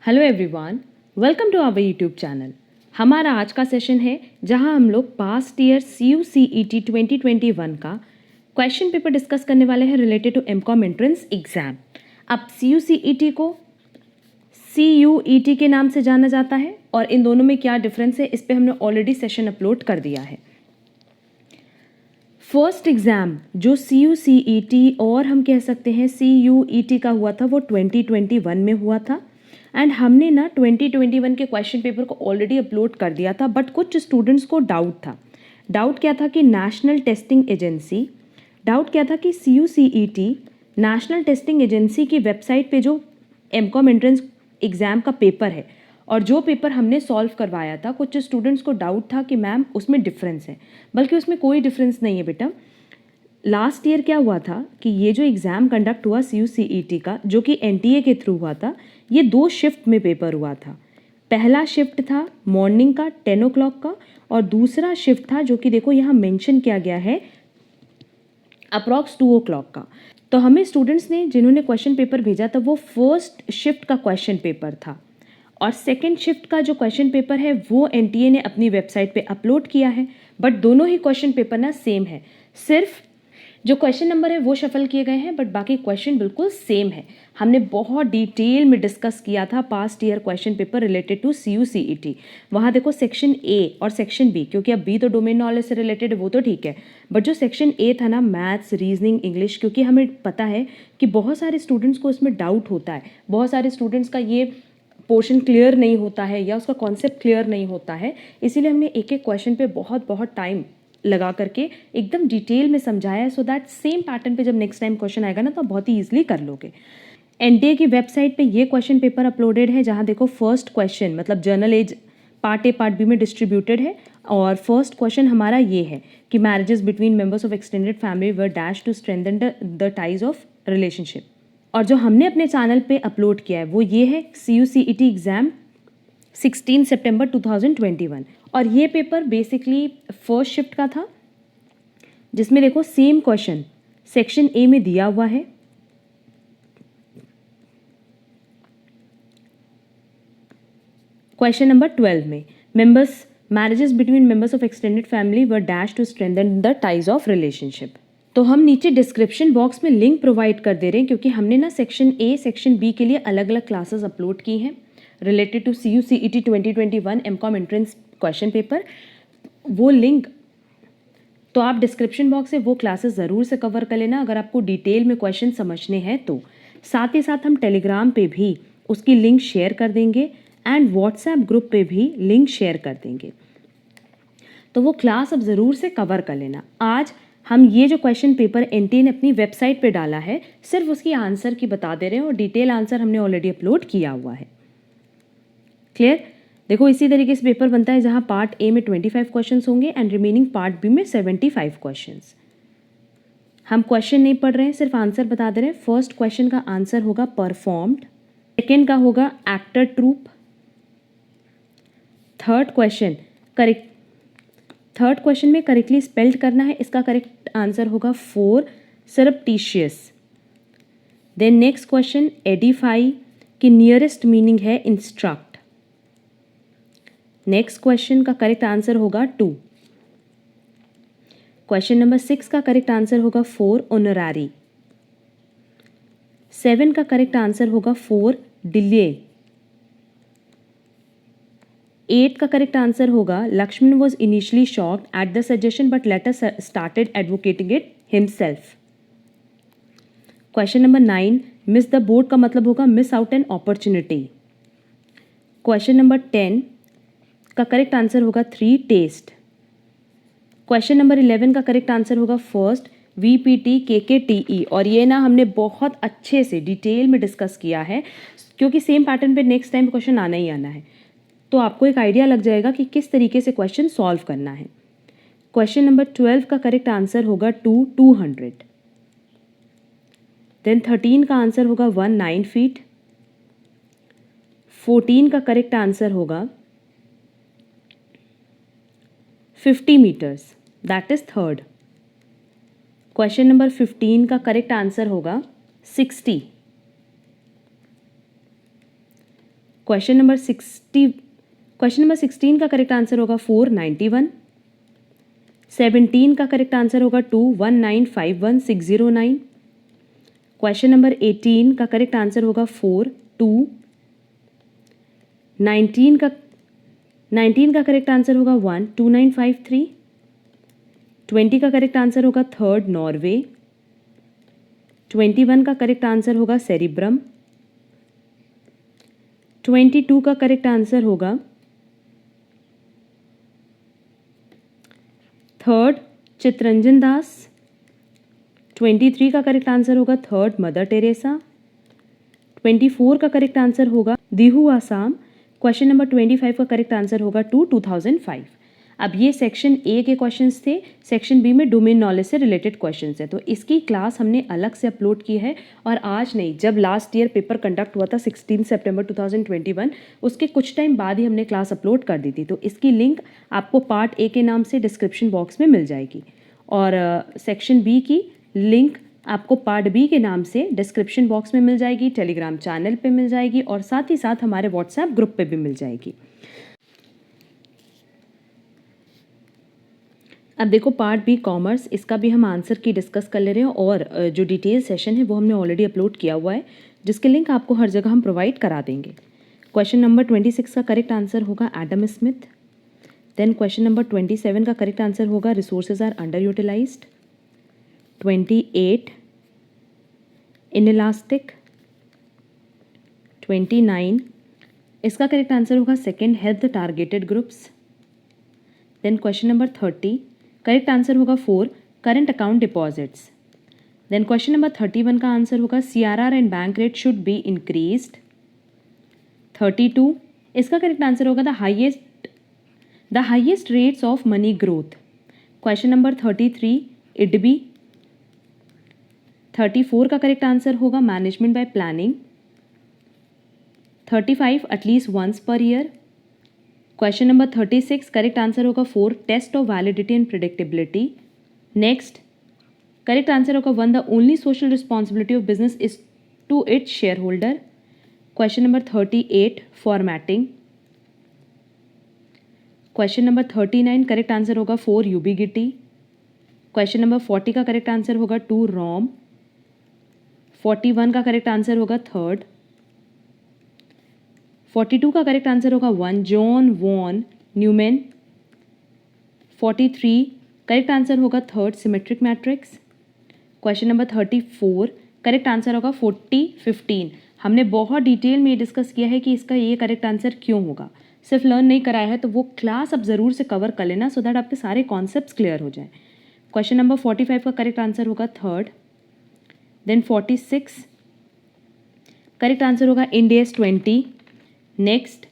Hello everyone, welcome to our YouTube channel. हमारा आज का सेशन है जहां हम लोग पास्ट ईयर CUCET 2021 का क्वेश्चन पेपर डिस्कस करने वाले हैं related to MCom entrance exam. अब CUCET को CUET के नाम से जाना जाता है और इन दोनों में क्या डिफरेंस है इस पे हमने ऑलरेडी सेशन अपलोड कर दिया है। फर्स्ट एग्ज़ाम जो CUCET और हम कह सकते हैं CUET का हुआ था वो 2021 में हुआ था एंड हमने ना 2021 के क्वेश्चन पेपर को ऑलरेडी अपलोड कर दिया था, बट कुछ स्टूडेंट्स को डाउट था। डाउट क्या था कि नेशनल टेस्टिंग एजेंसी, डाउट क्या था कि CUCET नेशनल टेस्टिंग एजेंसी की वेबसाइट पे जो एमकॉम एंट्रेंस एग्ज़ाम का पेपर है और जो पेपर हमने सॉल्व करवाया था, कुछ स्टूडेंट्स को डाउट था कि मैम उसमें डिफरेंस है, बल्कि उसमें कोई डिफरेंस नहीं है बेटा। लास्ट ईयर क्या हुआ था कि ये जो एग्ज़ाम कंडक्ट हुआ CUCET का, जो कि NTA के थ्रू हुआ था, ये 2 शिफ्ट में पेपर हुआ था। पहला शिफ्ट था मॉर्निंग का 10 o'clock का और दूसरा शिफ्ट था जो कि देखो यहाँ मेंशन किया गया है अप्रॉक्स 2 o'clock का। तो हमें स्टूडेंट्स ने जिन्होंने क्वेश्चन पेपर भेजा था वो फर्स्ट शिफ्ट का क्वेश्चन पेपर था और सेकेंड शिफ्ट का जो क्वेश्चन पेपर है वो NTA ने अपनी वेबसाइट पे अपलोड किया है, बट दोनों ही क्वेश्चन पेपर ना सेम है। सिर्फ जो क्वेश्चन नंबर है वो शफल किए गए हैं, बट बाकी क्वेश्चन बिल्कुल सेम है। हमने बहुत डिटेल में डिस्कस किया था past year question paper related to CUCET। वहाँ देखो सेक्शन A और सेक्शन B, क्योंकि अब B तो डोमेन नॉलेज से रिलेटेड है वो तो ठीक है, बट जो सेक्शन A था ना मैथ्स, रीजनिंग, इंग्लिश, क्योंकि हमें पता है कि बहुत सारे स्टूडेंट्स को इसमें डाउट होता है, बहुत सारे स्टूडेंट्स का ये पोर्शन क्लियर नहीं होता है या उसका कॉन्सेप्ट क्लियर नहीं होता है, इसीलिए हमने एक एक क्वेश्चन पे बहुत बहुत टाइम लगा करके एकदम डिटेल में समझाया है, सो दैट सेम पैटर्न पे जब नेक्स्ट टाइम क्वेश्चन आएगा ना तो आप बहुत ही ईजिली कर लोगे। NTA की वेबसाइट पे ये क्वेश्चन पेपर अपलोडेड है, जहाँ देखो फर्स्ट क्वेश्चन मतलब general as part A part B में डिस्ट्रीब्यूटेड है और फर्स्ट क्वेश्चन हमारा ये है कि marriages between members of extended family were dash to strengthen the ties of relationship. और जो हमने अपने चैनल पे अपलोड किया है वो ये है CUCET एग्ज़ाम 16 सितंबर 2021 और ये पेपर बेसिकली फर्स्ट शिफ्ट का था, जिसमें देखो सेम क्वेश्चन सेक्शन A में दिया हुआ है। क्वेश्चन नंबर 12 में marriages between members of extended family were dash to strengthen the ties of relationship. तो हम नीचे डिस्क्रिप्शन बॉक्स में लिंक प्रोवाइड कर दे रहे हैं, क्योंकि हमने ना सेक्शन A सेक्शन B के लिए अलग अलग क्लासेस अपलोड की हैं related to CUCET 2021 MCom entrance question paper. वो लिंक तो आप डिस्क्रिप्शन बॉक्स से वो क्लासेस ज़रूर से कवर कर लेना अगर आपको डिटेल में क्वेश्चन समझने हैं तो। साथ ही साथ हम टेलीग्राम पे भी उसकी लिंक शेयर कर देंगे एंड व्हाट्सएप ग्रुप पे भी लिंक शेयर कर देंगे, तो वो क्लास अब ज़रूर से कवर कर लेना। आज हम ये जो क्वेश्चन पेपर NTA ने अपनी वेबसाइट पे डाला है सिर्फ उसकी आंसर की बता दे रहे हैं और डिटेल आंसर हमने ऑलरेडी अपलोड किया हुआ है। क्लियर? देखो इसी तरीके से पेपर बनता है जहाँ पार्ट A में 25 क्वेश्चंस होंगे एंड रिमेनिंग पार्ट B में 75 क्वेश्चंस। हम क्वेश्चन नहीं पढ़ रहे हैं, सिर्फ आंसर बता दे रहे हैं। फर्स्ट क्वेश्चन का आंसर होगा परफॉर्म्ड, सेकेंड का होगा एक्टर ट्रूप, थर्ड क्वेश्चन में करेक्टली स्पेल्ड करना है, इसका करेक्ट आंसर होगा four surreptitious. Then next question edify की नियरेस्ट मीनिंग है इंस्ट्रक्ट। नेक्स्ट क्वेश्चन का करेक्ट आंसर होगा 2। क्वेश्चन नंबर 6 का करेक्ट आंसर होगा 4 ऑनरारी। 7 का करेक्ट आंसर होगा 4 डिले। 8 का करेक्ट आंसर होगा Lakshman was initially shocked at the suggestion but later started advocating it himself. Question number 9 miss the boat का मतलब होगा miss out an opportunity. Question number 10 का करेक्ट आंसर होगा 3 टेस्ट। क्वेश्चन नंबर 11 का correct answer होगा first VPT KKTE और ये ना हमने बहुत अच्छे से डिटेल में डिस्कस किया है, क्योंकि सेम पैटर्न पे नेक्स्ट टाइम क्वेश्चन आना ही आना है, तो आपको एक आइडिया लग जाएगा कि किस तरीके से क्वेश्चन सॉल्व करना है। क्वेश्चन नंबर 12 का करेक्ट आंसर होगा 200। देन 13 का आंसर होगा 19 फीट। 14 का करेक्ट आंसर होगा 50 metres, that is third. Question number 15 का करेक्ट आंसर होगा 60। क्वेश्चन नंबर 16 का करेक्ट आंसर होगा 491। 17 का करेक्ट आंसर होगा 21951,609। क्वेश्चन नंबर 18 का करेक्ट आंसर होगा 42। 19 का करेक्ट आंसर होगा 12953। 20 का करेक्ट आंसर होगा थर्ड नॉर्वे। 21 का करेक्ट आंसर होगा सेरिब्रम। 22 का करेक्ट आंसर होगा थर्ड चितरंजन दास। 23 का करेक्ट आंसर होगा थर्ड मदर टेरेसा। 24 का करेक्ट आंसर होगा दिहु आसाम। क्वेश्चन नंबर 25 का करेक्ट आंसर होगा 2005। अब ये सेक्शन ए के क्वेश्चंस थे। सेक्शन बी में डोमेन नॉलेज से रिलेटेड क्वेश्चंस है, तो इसकी क्लास हमने अलग से अपलोड की है और आज नहीं, जब लास्ट ईयर पेपर कंडक्ट हुआ था 16 सितंबर 2021, उसके कुछ टाइम बाद ही हमने क्लास अपलोड कर दी थी। तो इसकी लिंक आपको पार्ट ए के नाम से डिस्क्रिप्शन बॉक्स में मिल जाएगी और सेक्शन बी की लिंक आपको पार्ट बी के नाम से डिस्क्रिप्शन बॉक्स में मिल जाएगी, टेलीग्राम चैनल पे मिल जाएगी और साथ ही साथ हमारे व्हाट्सएप ग्रुप पे भी मिल जाएगी। अब देखो पार्ट बी कॉमर्स, इसका भी हम आंसर की डिस्कस कर ले रहे हैं और जो डिटेल सेशन है वो हमने ऑलरेडी अपलोड किया हुआ है, जिसके लिंक आपको हर जगह हम प्रोवाइड करा देंगे। क्वेश्चन नंबर 26 का करेक्ट आंसर होगा Adam Smith. Then question number 27 का करेक्ट आंसर होगा resources are under utilised. 28 inelastic. 29 इसका करेक्ट आंसर होगा second help the targeted groups. Then question number 30 correct answer होगा 4 current account deposits. Then question number 31 का answer होगा CRR and bank rate should be increased. 32 इसका correct answer होगा the highest rates of money growth. Question number 33 IDB। 34 का correct answer होगा management by planning. 35 at least once per year. Question number 36 correct answer होगा 4 test of validity and predictability. Next correct answer होगा 1 the only social responsibility of business is to its share holder. Question number 38 formatting. Question number 39 correct answer होगा 4 यूबिगिटी। Question number 40 का correct answer होगा 2 रोम। 41 का correct answer होगा third. 42 का correct answer होगा 1 John Von Neumann. 43 correct answer होगा third symmetric matrix. Question number 34 correct answer होगा 40-15। हमने बहुत डिटेल में डिस्कस किया है कि इसका ये करेक्ट आंसर क्यों होगा। सिर्फ लर्न नहीं कराया है तो वो क्लास अब ज़रूर से कवर कर लेना सो दैट आपके सारे कॉन्सेप्ट्स क्लियर हो जाएं। क्वेश्चन नंबर 45 का करेक्ट आंसर होगा थर्ड। देन 46 करेक्ट आंसर होगा Ind AS 20। Next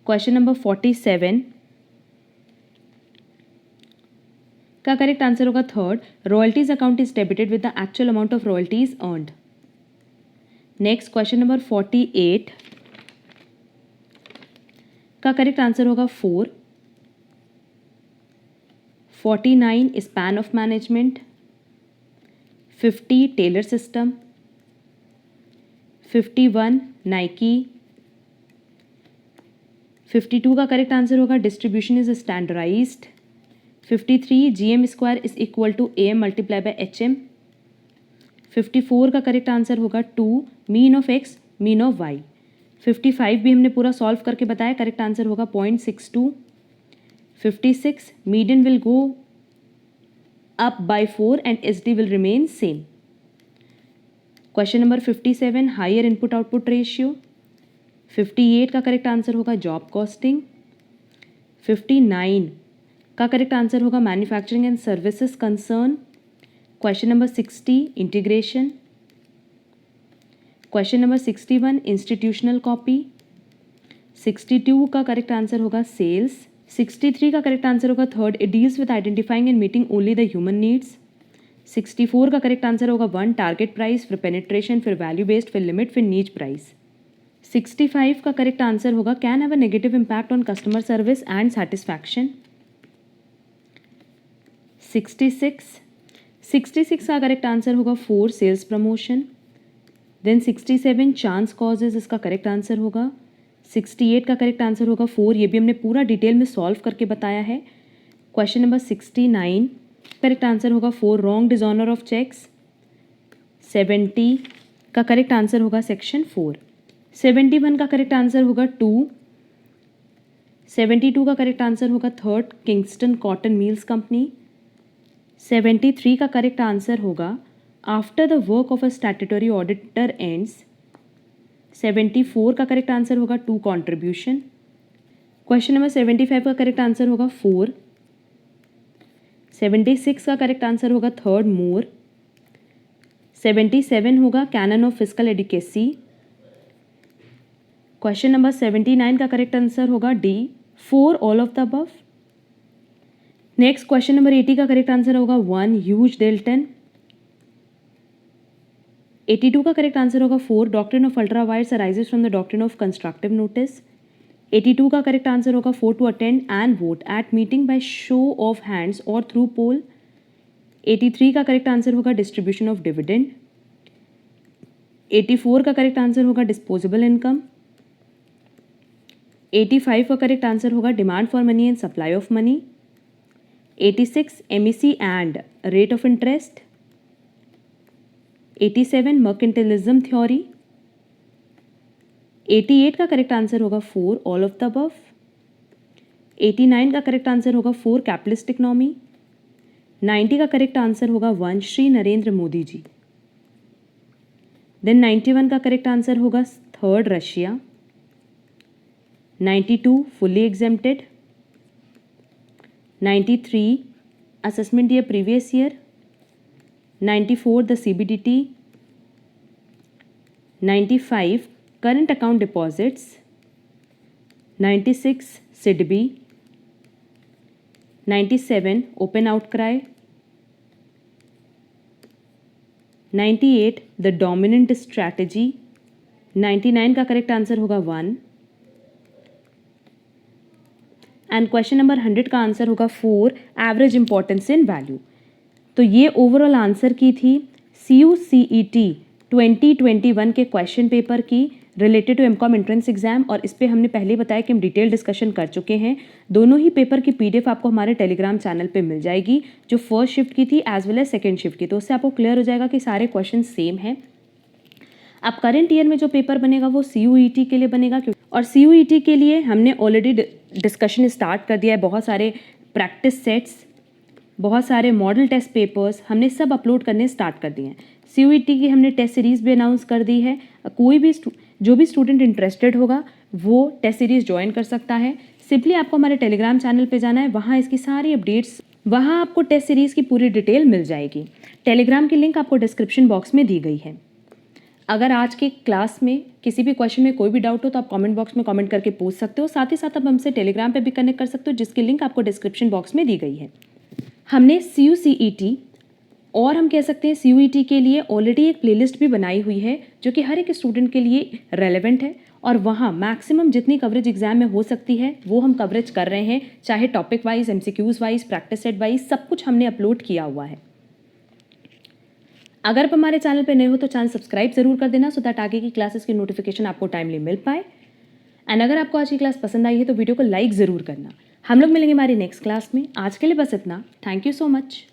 question number 47 का करेक्ट आंसर होगा third royalties account is debited with the actual amount of royalties earned. Next question number 48 का correct answer होगा 4। 49 span of management. 50 Taylor system. 51 Nike. 52 का correct answer होगा distribution is standardised. 53 GM square is equal to AM multiply by HM। 54 का correct answer होगा 2 mean of x mean of y। 55 भी हमने पूरा solve करके बताया, करेक्ट आंसर होगा 0.62। 56 median will go up by 4 and SD will remain same. Question number 57 higher input output ratio. 58 का correct answer होगा जॉब कॉस्टिंग। 59 का करेक्ट आंसर होगा manufacturing and services concern. Question number 60 integration. Question number 61 institutional copy. 62 का correct answer होगा sales. 63 का correct answer होगा third it deals with identifying and meeting only the human needs. 64 का correct answer होगा 1 target price, फिर penetration, फिर value based, फिर limit, फिर नीच प्राइस। 65 का करेक्ट आंसर होगा can have a negative impact on customer service and satisfaction. 66 का correct answer होगा 4 sales promotion. Then 67 chance causes इसका करेक्ट आंसर होगा। 68 का करेक्ट आंसर होगा 4, ये भी हमने पूरा डिटेल में सॉल्व करके बताया है। क्वेश्चन नंबर 69 करेक्ट आंसर होगा 4, रॉन्ग डिसऑनर ऑफ चेक्स। 70 का करेक्ट आंसर होगा सेक्शन 4। 71 का करेक्ट आंसर होगा 2। 72 का करेक्ट आंसर होगा 3rd Kingston cotton mills company. 73 का करेक्ट आंसर होगा after the work of a statutory auditor ends. 74 का करेक्ट आंसर होगा 2 कंट्रीब्यूशन। क्वेश्चन नंबर 75 का करेक्ट आंसर होगा 4। 76 का करेक्ट आंसर होगा 3rd मोर। 77 होगा canon of physical adequacy. Question number 79 का करेक्ट आंसर होगा D, 4 all of the above. Next question number 80 का करेक्ट आंसर होगा 1 ह्यूज डेल्टन। 82 का करेक्ट आंसर होगा 4 doctrine of ultra vires arises from the doctrine of constructive notice. 82 का correct answer होगा 4 to attend and vote at meeting by show of hands और through poll. 83 का correct answer होगा distribution of dividend. 84 का correct answer होगा disposable income. 85 का correct answer होगा demand for money and supply of money. 86 MEC and rate of interest. 87 mercantilism theory. 88 का correct answer होगा 4 all of the above. 89 का correct answer होगा 4 capitalist economy. 90 का correct answer होगा 1 Shri Narendra Modi ji. Then 91 का correct answer होगा 3rd Russia. 92 fully exempted. 93 assessment year previous year. 94 the CBDT। 95 current account deposits. 96 SIDBI। 97 open outcry. 98 the dominant strategy. 99 का correct answer होगा 1 and question number 100 का answer होगा 4 average importance in value. तो ये overall answer की थी CUCET 2021 के question paper की related to MCom entrance exam, और इस पे हमने पहले बताया कि हम डिटेल डिस्कशन कर चुके हैं। दोनों ही पेपर की PDF आपको हमारे टेलीग्राम चैनल पे मिल जाएगी, जो फर्स्ट शिफ्ट की थी as well as second shift की, तो उससे आपको क्लियर हो जाएगा कि सारे क्वेश्चन सेम हैं। अब करंट ईयर में जो पेपर बनेगा वो CUET के लिए बनेगा, और CUET के लिए हमने ऑलरेडी डिस्कशन स्टार्ट कर दिया है। बहुत सारे प्रैक्टिस सेट्स, बहुत सारे मॉडल टेस्ट पेपर्स हमने सब अपलोड करने स्टार्ट कर दिए हैं। CUET की हमने टेस्ट सीरीज़ भी अनाउंस कर दी है। कोई भी जो भी स्टूडेंट इंटरेस्टेड होगा वो टेस्ट सीरीज़ ज्वाइन कर सकता है। सिंपली आपको हमारे टेलीग्राम चैनल पे जाना है, वहाँ इसकी सारी अपडेट्स, वहाँ आपको टेस्ट सीरीज़ की पूरी डिटेल मिल जाएगी। टेलीग्राम की लिंक आपको डिस्क्रिप्शन बॉक्स में दी गई है। अगर आज की क्लास में किसी भी क्वेश्चन में कोई भी डाउट हो तो आप कमेंट बॉक्स में कमेंट करके पूछ सकते हो। साथ ही साथ आप हमसे टेलीग्राम पे भी कनेक्ट कर सकते हो, जिसकी लिंक आपको डिस्क्रिप्शन बॉक्स में दी गई है। हमने CUCET और हम कह सकते हैं CUET के लिए ऑलरेडी एक प्लेलिस्ट भी बनाई हुई है, जो कि हर एक स्टूडेंट के लिए रेलेवेंट है, और वहाँ मैक्सिमम जितनी कवरेज एग्जाम में हो सकती है वो हम कवरेज कर रहे हैं, चाहे topic wise, MCQs wise, practice set wise, सब कुछ हमने अपलोड किया हुआ है। अगर आप हमारे चैनल पर नए हो तो चैनल सब्सक्राइब जरूर कर देना, सो दैट आगे की क्लासेस की नोटिफिकेशन आपको टाइमली मिल पाए। एंड अगर आपको आज की क्लास पसंद आई है तो वीडियो को लाइक ज़रूर करना। हम लोग मिलेंगे हमारी नेक्स्ट क्लास में। आज के लिए बस इतना। Thank you so much.